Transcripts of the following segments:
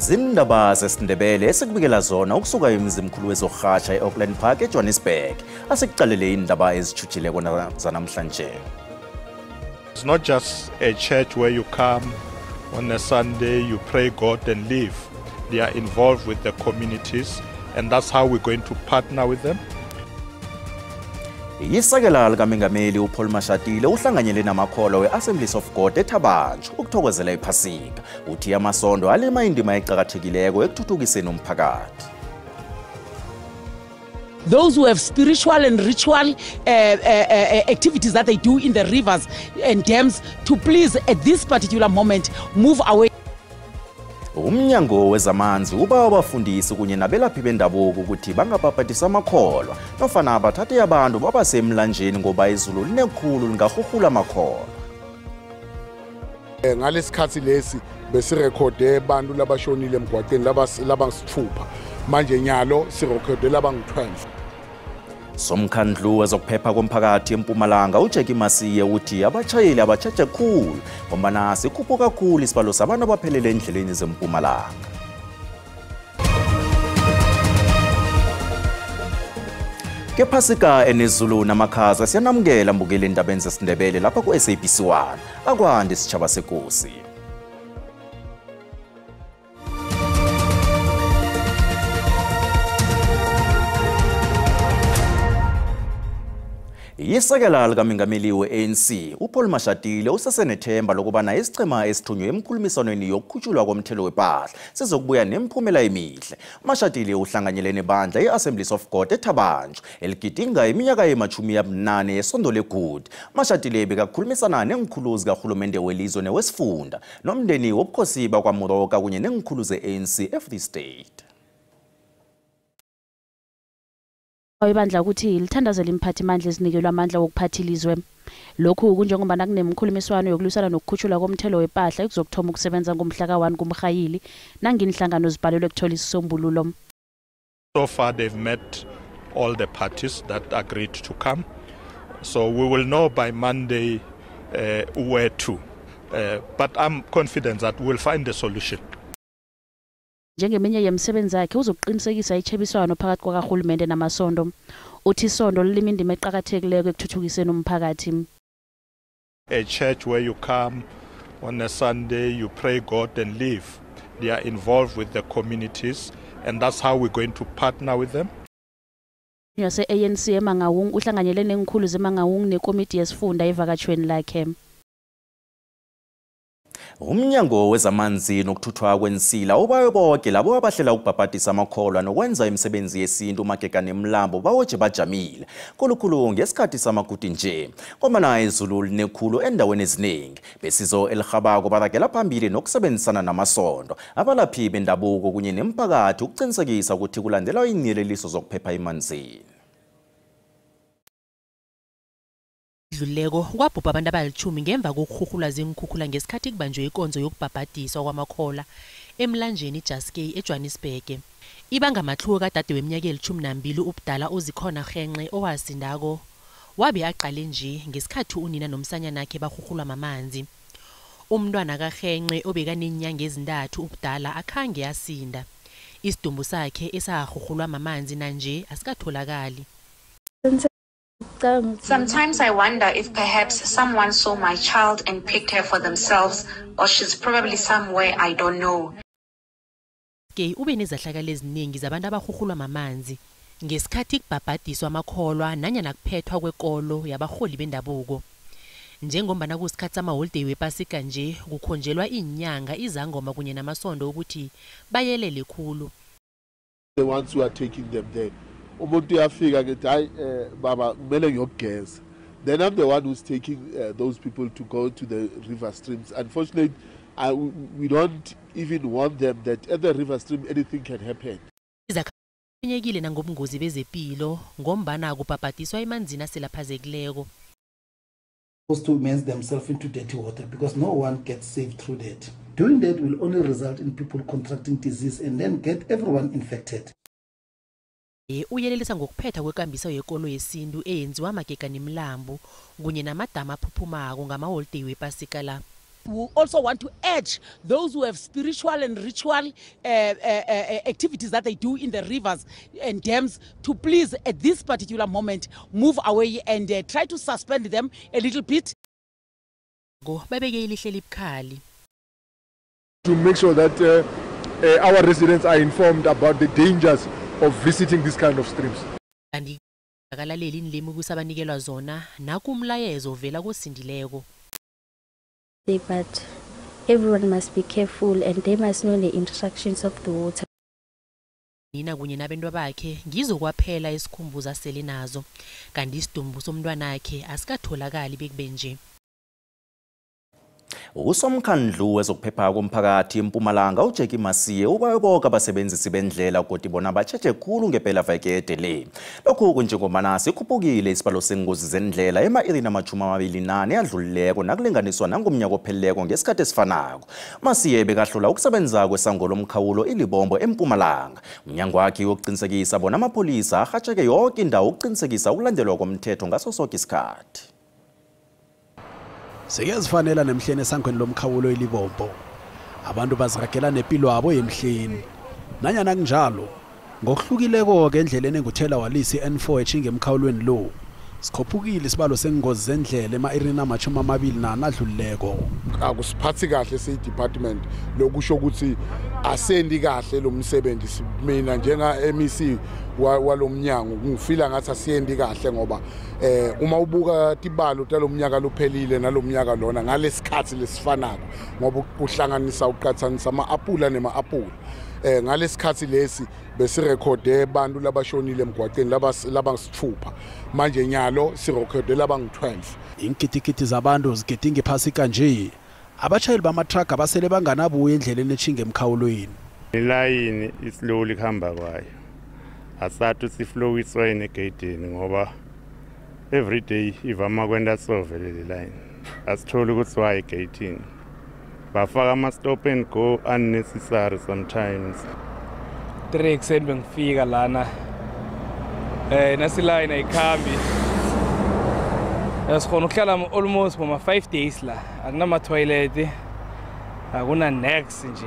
Zindaba zesiNdebele esikubikela zona ukusuka emzimkhulu wezokurhatsha eAuckland Park eJohannesburg. Asikuqalele indaba ezijujileko zanamhlanje. It's not just a church where you come on a Sunday, you pray God and leave. They are involved with the communities, and that's how we're going to partner with them. Yisekela likaMengameli uPaul Mashatile uhlanganyele namakholwa we-Assemblies of God eThabanchu ukuthokozela iphasika. Uthi amasondo alima indima eqhakathekileko ekuthuthukiseni umphakathi. Those who have spiritual and ritual activities that they do in the rivers and dams to please at this particular moment move away. Umnyango wezamanzi uba abafundisi kunye nabelaphi bendabuko ukuthi bangabhabhadisa amakholwa nofana abathathe abantu babasemlanjeni ngoba izulu linekhulu lingahuhula amakholwa. Ngalesikhathi lesi besirekhode abantu labashonile emgwaqeni labasithupha manje nyalo sirekhode labangu-12. Somkhandlu wezokuphepha komphakathi eMpumalanga uJackie Masiye uthi abatshayeli abatshaje khulu ngoba sikhuphuka kakhulu isibalo sabantu abaphelele endleleni zeMpumalanga. Kephasika enezulu namakhaza siyanamukela mbukeli endabeni zesiNdebele lapha ku-SABC1 akwandi isitshaba sekosi. Yisekela likaMengameli we-ANC uPaul Mashatile usesenethemba lokubana isichema esithunywe emkhulumiswaneni yokukhutshulwa komthelo wempahla sizokubuya nemphumela emihle. Mashatile uhlanganyele nebandla i-Assemblies of God eThabanchu eligidinga iminyaka ema-80 yesondo leGood. Mashatile bekakhulumisana nengikhulu zikahulumende welizwe newesifunda nomndeni wobukhosi bakwaMoroka kunye nengikhulu ze-ANC eFree State. Ibandla ukuthi lithandazela imphathimandla ezinikelwe amandla wokuphathilizwe. Lokhu kunjengoba nakunemkhulumiswano yokulwisana nokukhutshulwa komthelo wempahla ekuzokthoma ukusebenza ngomhla ka-1 kuMrhayili nanginhlangano zibhalelwe ukuthola isisombululo. So far they've met all the parties that agreed to come. So we will know by Monday where to. But I'm confident that we'll find a solution. Njengeminye yemisebenzi yakhe uzokuqinisekisa ichebiswano phakathi kwakahulumende namasondo. Uthi isondo lilima indima eqhakathekileko ekuthuthukiseni umphakathi. A church where you come on a Sunday, you pray God and leave. They are involved with the communities, and that's how we're going to partner with them. Yase-ANC eMangaung uhlanganyele nengikhulu zeMangaung nekomiti yesifunda evakatshweni lakhe. Umnyango wezamanzi nokuthuthwa kwensila ubayo bonke labo abahlela ukubhabhadisa amakholwa nokwenza imisebenzi yesintu magega nemlambo bawoje bajamile kulukhulu ngesikhathi samaguti nje ngoba izulu linekhulu endaweni eziningi besizo elihabako baragela phambili nokusebenzisana namasondo abalaphi bendabuko kunye nemphakathi ukuqinisekisa ukuthi kulandelwa inyeleliso zokuphepha emanzini. Dluleko kwabhubha abantu abalithumi ngemva kokuhuhula zengikhukhula ngesikhathi kubanjwe inkonzo yokubhabhadiswa kwamakhola emlanjeni Jaskei eJohannesburg. Ibanga amathluko kadade weminyaka eli-12 ubudala uzikhona Rhenqe owasindako wabe aqale nje ngesikhathi unina nomsanyana nakhe bahuhulwa mamanzi. Umntwana kaRhenqe obekaneenyanga ezintathu ubudala akhange yasinda. Isidumbu sakhe esahuhulwa mamanzi nanje asikatholakali. Sometimes I wonder if perhaps someone saw my child and picked her for themselves, or she's probably somewhere I don't know. Ube nezahlakalo eziningi zabantu abahuhulwa mamanzi ngesikhathi kubhabhadiswa amakholwa nanyana kuphethwa kwekolo yabaholi bendabuko. Njengombana kusikhathi samaholiday wepasika nje kukhonjelwa inyanga izangoma kunye namasondo ukuthi bayelele khulu. The ones who are taking them there. Umuntu uyafika ngithi hayi baba kumele ngiyogeza. Then I'm the one who's taking those people to go to the river streams. Unfortunately, we don't even warn them that at the river stream anything can happen. Izakhanyekile nangobungozi bezempilo ngombana kubhabhadiswa emanzini aselaphazekileko. Supposed to immerse themselves into dirty water because no one gets safe through that. Doing that will only result in people contracting disease and then get everyone infected. Uyelelisa ngokuphetha kwekambiso yekolo yesintu eyenziwa magega nemlambo kunye namadama aphuphumako ngamaholiday wepasika la. We also want to urge those who have spiritual and ritual activities that they do in the rivers and dams to please, at this particular moment, move away and try to suspend them a little bit. To make sure that our residents are informed about the dangers of visiting this kind of streams. But everyone must be careful and they must know the instructions of the water. Nina kunye nabantwa bakhe ngizokwaphela isikhumbuzo asele nazo kanti isidumbu somntwana wakhe asikatholakali bekubenje. Usomkhandlu wezokuphepha komphakathi eMpumalanga uJackie Masiye ubayoboka abasebenzisi bendlela kodwa bona batshetshe khulu ngempela vekede le. Lokhu kunjengomana sikhuphukile isibalo sengozi zendlela ema-iri nama-28 adlulileko nakulinganiswa nangomnyaka opheleleko ngesikhathi esifanako. Masiye bekahlola ukusebenza kwesango lomkhawulo iLibombo eMpumalanga. Umnyango wakhe wokuqinisekisa bona amapholisa ahatsheke yonke indawo ukuqinisekisa ukulandelwa komthetho ngaso sonke isikhathi. Sekezifanela nemhlene esangweni lomkhawulo iLibombo. Abantu baziragela nempilo yabo emhleni. Nanyana kunjalo, ngokuhlukileko ke endleleni enguthela walisi N4 echinge emkhawulweni lo. Sikhophukile isibalo sengozi zendlela ema-iri nama-24 adlulileko. Akusiphathi kahle department lokusho ukuthi asendi kahle lo msebenzi mina njenga MEC walomnyango ngifila ngathi asiyendi kahle ngoba uma ubuka tibalo talomnyaka lophelile nalomnyaka lona ngalesikhathi lesifanako ngoba uhlanganisa uqhathanisa ama-apula nema-apula ngalesikhathi lesi besirekhode abantu labashonile emgwaqeni labasithupha manje nyalo sirekhode labangu-12. Inkitikiti zabantu zigidinga iphasika nje abashayeli bamathraga abasele banganabuya endleleni echinge emkhawulweni. Ilayini islowly kuhamba kwayo asathu siflowiswa egeyidini ngoba every day ivama kwenda sove leli line asitholi ukuthi why egeyidini bafaka ama-stop and go unnecessary sometimes. 3 ekuseni bengifika lana nasilayini ayikhambi sikhona ukuhlala almost for 5 days la akunama-toilet akuna-nex nje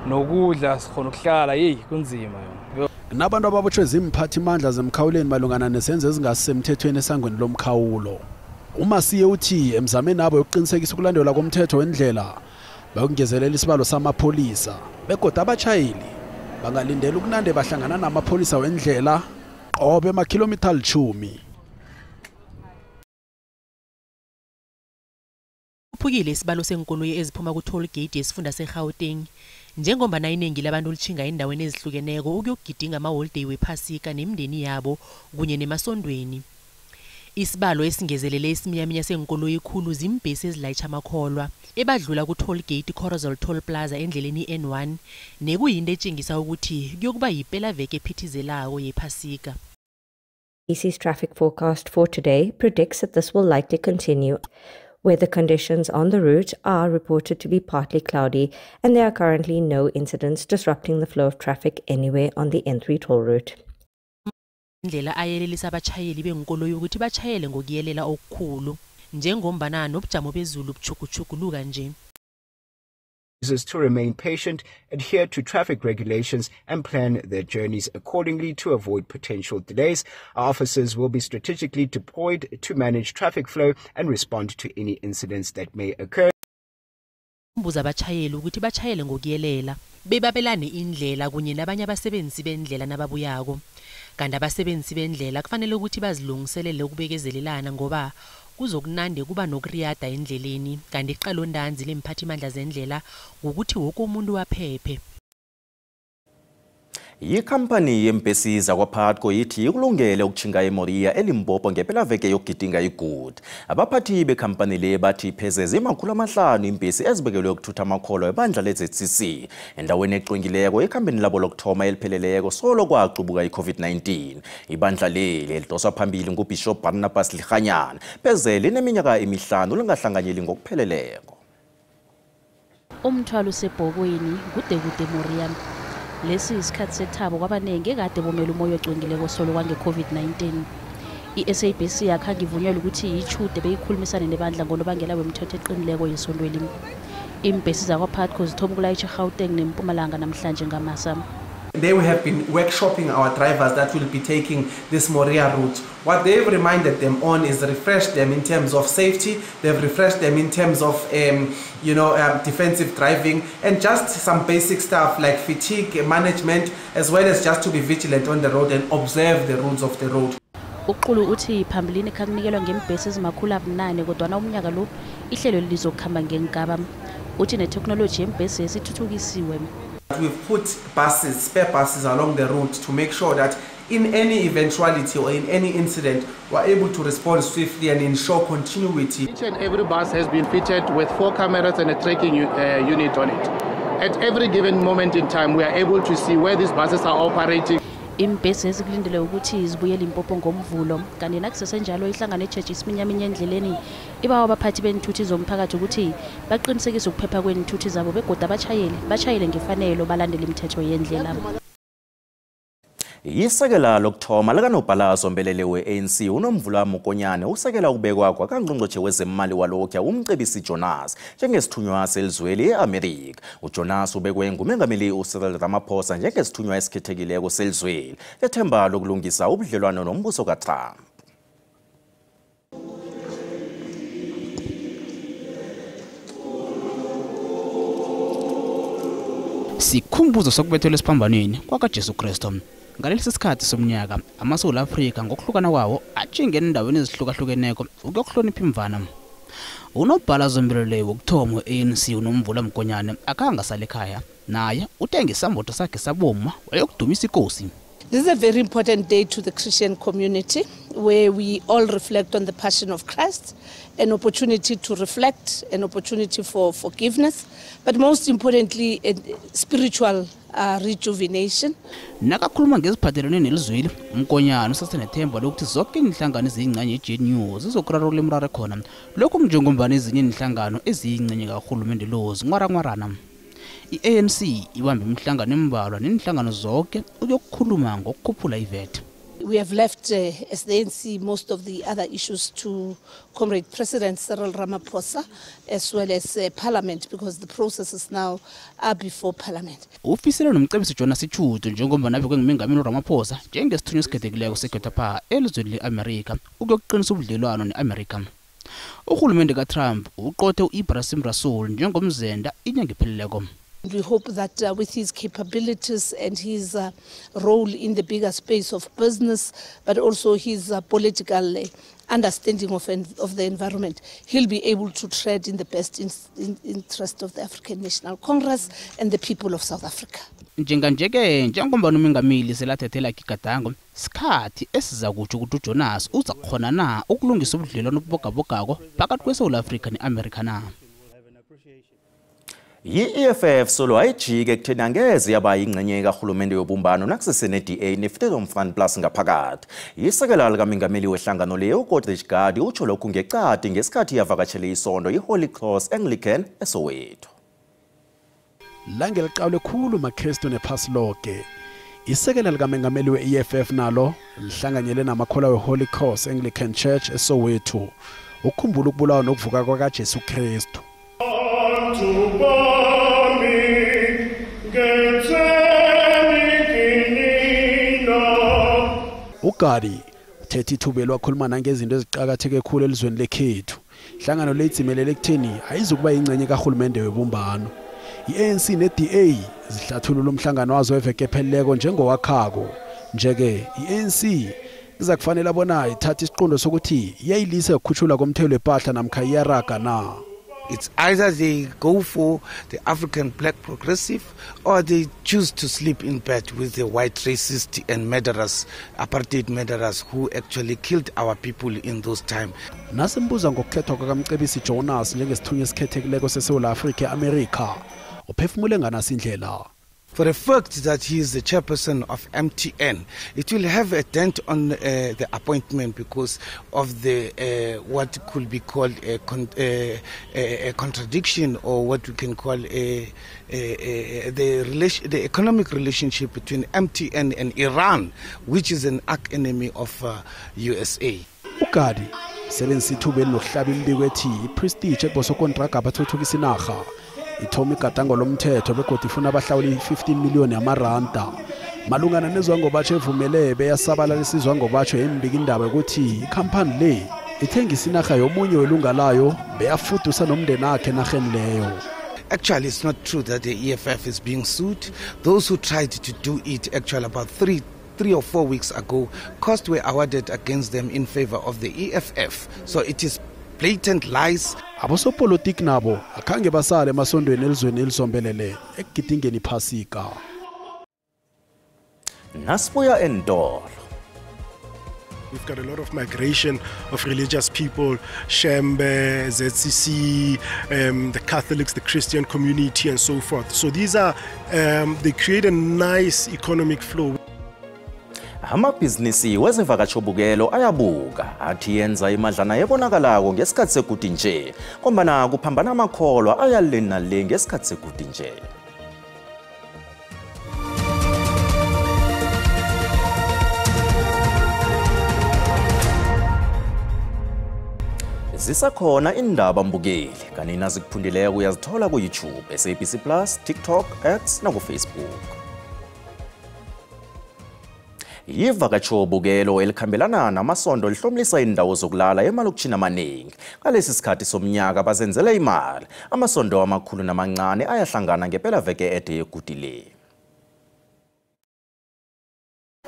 nokudla sikhona ukuhlala yeyi kunzima yona. Nabantu ababotshwe zimphathimandla zemkhawuleni malungana nesenzo ezingasisemthethweni esangweni lomkhawulo. Umasiye uthi emzameni abo yokuqinisekisa ukulandelwa komthetho wendlela bakungezelela isibalo samapholisa begodwa abashayeli bangalindela ukunande bahlangana namapholisa wendlela qobe amakhilomitha 10. Kuphukile isibalo senkoloyi eziphuma ku-toll gate yesifunda seGauteng njengoba iningi labantu lichinga endaweni ezihlukeneko ukuyogidinga ama-holiday wephasika nemindeni yabo kunye nemasondweni. Isibalo esingezelele isiminyaminya senkoloyi khulu zimbhesi ezilayitsha amakholwa ebadlula ku-toll gate Corozal Toll Plaza endleleni N1 nekuyinto etshengisa ukuthi kuyokuba yipela veke ephithizelayo yephasika. EC's traffic forecast for today predicts that this will likely continue. Weather conditions on the route are reported to be partly cloudy, and there are currently no incidents disrupting the flow of traffic anywhere on the N3 toll route. Indlela ayelelisa abashayeli benkoloyi ukuthi bachayele ngokuyelela okukhulu njengombana nobujamo bezulu buchukuchukuluka nje. Users to remain patient, adhere to traffic regulations and plan their journeys accordingly to avoid potential delays. Our officers will be strategically deployed to manage traffic flow and respond to any incidents that may occur. Mbuza abashayeli ukuthi bachayele ngokuyelela bebabelane indlela kunye nabanye abasebenzisi bendlela nababuyako. Kanti abasebenzisi bendlela kufanele ukuthi bazilungiselele ukubekezelelana ngoba kuzokunande kuba nokuriyada endleleni kanti iqalondanzi lemphathimandla zendlela ukuthi wonke umuntu waphephe. Ikhampani yembhesi zakwaPhatco yithi ikulungele ukuchinga eMoria eLimpopo ngempela veke yokugidinga iGood. Abaphathi bekhampani le bathi pheze 500 imbhesi ezibekelwe ukuthutha amakholwa ebandla leZCC endaweni eqingileko ekhambeni labo lokthoma elipheleleko solo kwaqubuka iCovid-19. Ibandla le lidoswa phambili nguBishop Barnabas Lihanyana pheze lineminyaka emihlanu lingahlanganyeli ngokupheleleko. Umthwalo sebhokweni kude Moria. Lesi isikhathi sethabo kwabanenge kade bomela umoya ocwengileko solo kwange COVID-19. i-SABC yakhange ivunyelwe ukuthi ichude beyikhulumisane nebandla ngonobangela wemthetho eqinileko yesondweni. Iimbhesi zakwa-Patco zithoma ukulayitsha eGauteng neMpumalanga namhlanje ngamasa. They have been workshopping our drivers that will be taking this Moria route. What they've reminded them on is refresh them in terms of safety. They've refreshed them in terms of, defensive driving and just some basic stuff like fatigue management, as well as just to be vigilant on the road and observe the rules of the road. Uqulu uthi phambilini khakunikelwa ngembhesi ezimakhulu abunane kodwana umnyaka lo ihlelo lizokuhamba ngengaba. Uthi netechnology yembhesi esithuthukisiwe. We've put buses, spare buses along the route to make sure that in any eventuality or in any incident, we're able to respond swiftly and ensure continuity. Each and every bus has been fitted with 4 cameras and a tracking unit on it. At every given moment in time, we are able to see where these buses are operating. Imbhesi ezikulindele ukuthi zibuyele Limpopo ngomvulo kanti nakusesenjalo ihlangano ejeje isiminyaminya endleleni ibawa abaphathi benthuthi zomphakathi ukuthi baqinisekise ukuphepha kwenthuthi zabo begoda bachayele ngefanelo balandele imithetho yendlela. Isekela lokuthoma lakanobhalazo mbelele we-ANC uNomvula Mokonyane usekela ukubekwa kwakangqongqotjhe wezemali walokya umcebisi Jonas njengesithunywa selizweli e-America. uJonas ubekwe ngumengameli uCyril Ramaphosa njengesithunywa esikhethekileko selizweli lethemba lokulungisa ubudlelwano nombuso kaTrump. Sikhumbuzo sokubethelwa esiphambanweni kwakaJesu Kristu. Ngalesi sikhathi somnyaka amaSouth Africa ngokuhlukana kwawo ajinge endaweni ezihlukahlukeneko ukuyokuhlonipha imvana. Unobhalazo mbelele wokuthoma ANC uNomvula Mokonyane akangasala ekhaya naye utenge isamboto sakhe saboma wayokudumisa inkosi. This is a very important day to the Christian community where we all reflect on the passion of Christ, an opportunity to reflect, an opportunity for forgiveness, but most importantly, a spiritual rejuvenation. Nakakhuluma ngeziphathelene nelizweli Mokonyane usasenethemba lokuthi zonke inhlangano eziyingxenye yeGNU zizokurarulula imraro khona lokho njengombana ezinye inhlangano eziyingxenye kahulumende lo zinqwaraqwarana. I-ANC ibambe imihlangano embalwa nenhlangano zonke ukuyokukhuluma ngokukhuphula iVAT. We have left as the ANC most of the other issues to Comrade President Cyril Ramaphosa as well as Parliament because the processes now are before Parliament. Ufisela nomcebisi Jonas Ichudo njengombana abekwe ngumengameli uRamaphosa njengesithunywa esikhethekileko sekhethapha elizweni le-America ukuyokuqinisa ubudlelwano ne-America. Uhulumende kaTrump uqothe u-Ibrahim Rasool njengomzenda inyanga epheleleko. We hope that with his capabilities and his role in the bigger space of business, but also his political understanding of the environment, he'll be able to tread in the best interest of the African National Congress and the people of South Africa. Njenganje-ke njengombana umengameli selathethela igadango sikhathi esizakutsho ukuthi uJonas uza khona na ukulungisa ubudlelwano obubogabogako phakathi kweSouth Africa ne-America na. Yi-EFF solo ayijike ekutheni angeze yaba yingxenye kahulumende yobumbano nakusesene-DA ne-Freedom Front Plus ngaphakathi. Isekela likamengameli wehlangano leyo uGodrich Gadi utsho lokhu ngecadi ngesikhathi yavakatshele isondo i-Holy Cross Anglican eSoweto. Langeliqawule khulu maKristu nephasi lonke. Isekela likamengameli we-EFF nalo lihlanganyele namakholwa we-Holy Cross Anglican Church eSoweto ukukhumbula ukubulawa nokuvuka kwakaJesu Kristu. uGadi uthethe ithubelo wakhuluma nangezinto eziqhakatheke kakhulu elizweni lekhethu. Ihlangano leyidzimelele ekutheni ayizukuba yingcenye kahulumende webumbano. I-ANC ne-DA zihlathulula umhlangano wazo weveke epheleleko njengowakhako. Nje-ke i-ANC kuza kufanele bona ithathe isiqondo sokuthi iyayilisa ukukhutshulwa komthelo wempahla namkha iyaraga na. It's either they go for the African black progressive or they choose to sleep in bed with the white racist and murderers, apartheid murderers who actually killed our people in those times. Nasimbuza ngokukhethwa kwakamcebisi Jonas njengesithunywa esikhethekileko seSouth Africa eAmerica uphefumule nganasindlela. For the fact that he is the chairperson of MTN, it will have a dent on the appointment because of the what could be called a contradiction, or what we can call the economic relationship between MTN and Iran, which is an arch enemy of USA. Ugadi sebenzisa ithuba elilokuhlaba imbiko ethi iprestige ebosokontraga abathuthukisa inarha ithoma igadango lomthetho begodwa ifuna abahlawuli 15 million yamaranda malungana nezwangobatsho evumele beyasabalalisa izwangobatsho embika indaba ukuthi ikhampani le ithengisa inarha yomunye welunga layo beyafudusa nomndeni wakhe enarheni leyo. Actually, it's not true that the EFF is being sued. Those who tried to do it actually about 3 or 4 weeks ago, costs were awarded against them in favor of the EFF. So it is blatant lies. Abosopolitiki nabo akhange basale emasondweni elizweni elizombelele ekugidingeni iphasika. Nasibuya endolo. We've got a lot of migration of religious people, Shembe, ZCC, the Catholics, the Christian community, and so forth. So these are, they create a nice economic flow. Amabhizinisi wezemvakatshobukelo ayabuka athi yenza imadlana yebonakalako ngesikhathi sekude nje ngombana kuphambana amakholwa ayalena le ngesikhathi sekude nje. Zisakhona indaba mbukeli kanina zikuphundileko uyazithola ku YouTube, SABC Plus, TikTok, X na ku Facebook. Ivakatshobukelo elikhambelana namasondo lihlomlisa indawo zokulala emalokishini amaningi. Ngalesi sikhathi somnyaka bazenzela imali. Amasondo amakhulu namancane ayahlangana ngempela veke ede yegudile.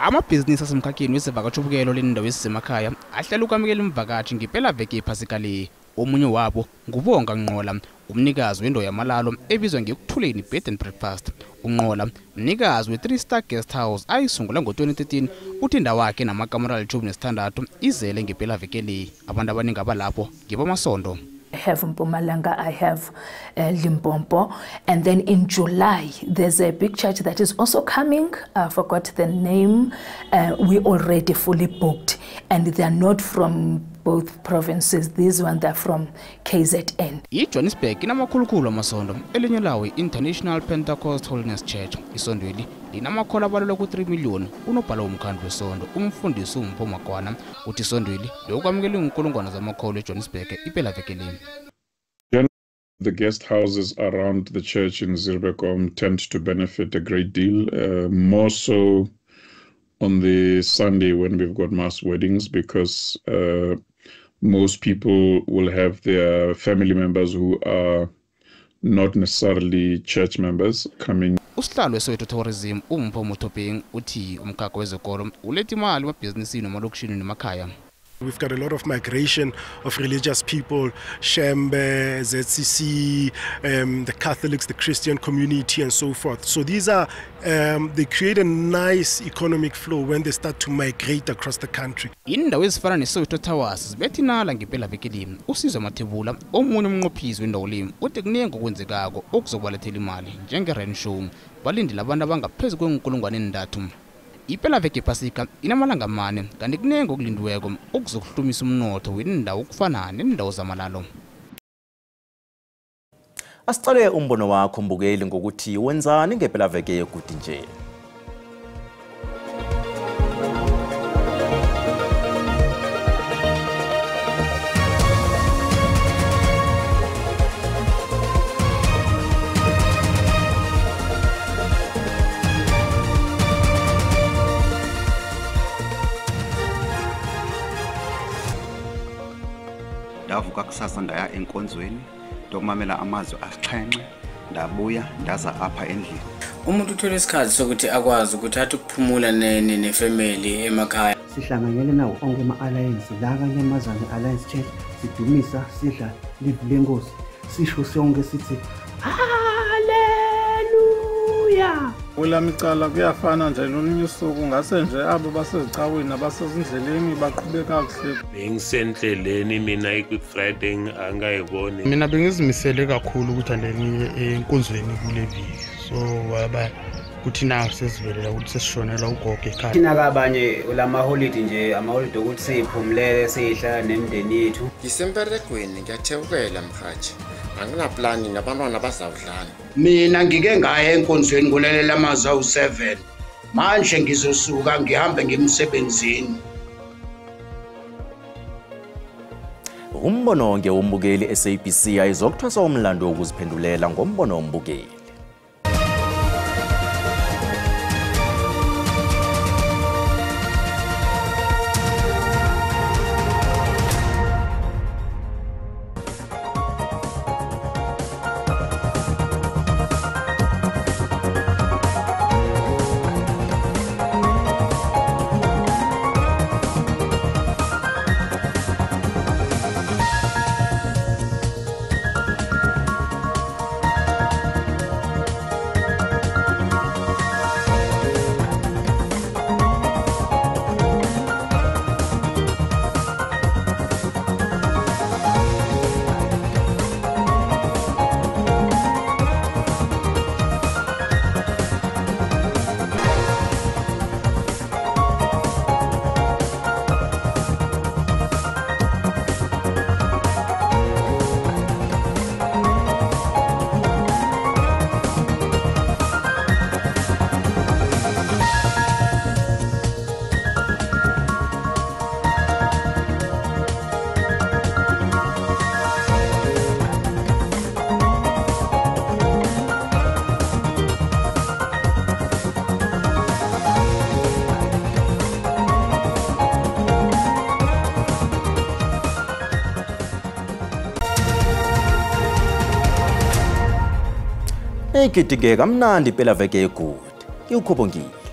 Amabhizinisi asemkhakheni wezivakatshobukelo lendawo ezisemakhaya ahlala ukwamukela imvakatshi ngempela veke ephasika le. Omunye wabo ngubonga Nqola, umnikazi wendawo yamalalo ebizwa ngekuthuleni bed and breakfast. uNqola, umnikazi we-3-star guest house ayisungula ngo-2013, uthi indawo yakhe namakamera ali-16 izele ngempela veke le. Abantu abaningi abalapho ngibamasondo. I have Mpumalanga, I have Limpopo, and then in July there's a big church that is also coming. I forgot the name. We already fully booked, and they are not from both provinces. These ones are from KZN. IJohannesburg inamakhulukhulu amasondo, elinye lawo International Pentecost Holiness Church. Isondo eli linamakholwa abalelwa ku-3 million. Unobhala womkhandlu wesondo, umfundisi uMpho Magwana, uthi isondo eli lokwamukela inkulungwane zamakholwa eJohannesburg iphela veke le. The guest houses around the church in Zirbekom tend to benefit a great deal, more so on the Sunday when we've got mass weddings, because most people will have their family members who are not necessarily church members coming. Usihlalo weSoweto Tourism uMpho Motopeng uthi umkhakha wezekolo uletha imali emabhizinisini namalokishini nemakhaya. We've got a lot of migration of religious people, Shembe, ZCC, the Catholics, the Christian community, and so forth. So these are, they create a nice economic flow when they start to migrate across the country. Indawo ezifana neSoweto Towers zibethinala ngempela veke le. Usizwe Mathebula, omunye umnqophisi wendawo le, uthi kuningi okwenzekako okuzobalethela imali njenge-rent show. Balindile abantu abangaphezu kwe-3,000. Iphela veke ephasika inamalanga 4 kanti kunenge okulindiweko okuzokuhlumisa umnotho wendawo ukufana nendawo zamalalo. Asicale umbono wakho mbukeli ngokuthi wenzani ngephela veke yegudi nje. Ndavuka kusasa ndaya enkonzweni ndokumamela amazwi asixhenxe ndabuya ndaza apha endlini. Umuntu uthola isikhathi sokuthi akwazi ukuthi athi ukuphumula nefamily emakhaya. Sihlanganyele nawo onke ama-alliance la kanye amazane alliance church sidumisa sidla live lenkosi sisho sonke sithi haleluya. Kulami icala kuyafana nje nolunye usuku ngase nje abo basezicaweni abasezindleleni baqhubeka kahle. Bengisendleleni mina iGood Friday angayiboni. Mina bengizimisele kakhulu ukuthi andeni enkonzweni kule viki. So kuthi na sesivelela ukuthi sesishonela ugogo ekhaya. Thina kabanye lamaholide nje amaholide ukuthi siphumulele sihlala nemndeni yethu. Ngisemperegweni ngiyathebukela mhathi. Anginaplani nabantwana bazawudlala. Mina ngike ngaya enkonzweni kulelela amaza u7. Manje ngizosuka ngihambe ngemsebenzini. Umbono onke wombukeli SABC ayizokuthwasa umlando wokuziphendulela ngombono wombukeli. Ekitike kamnandi phela veke good. Ngiukhobongile.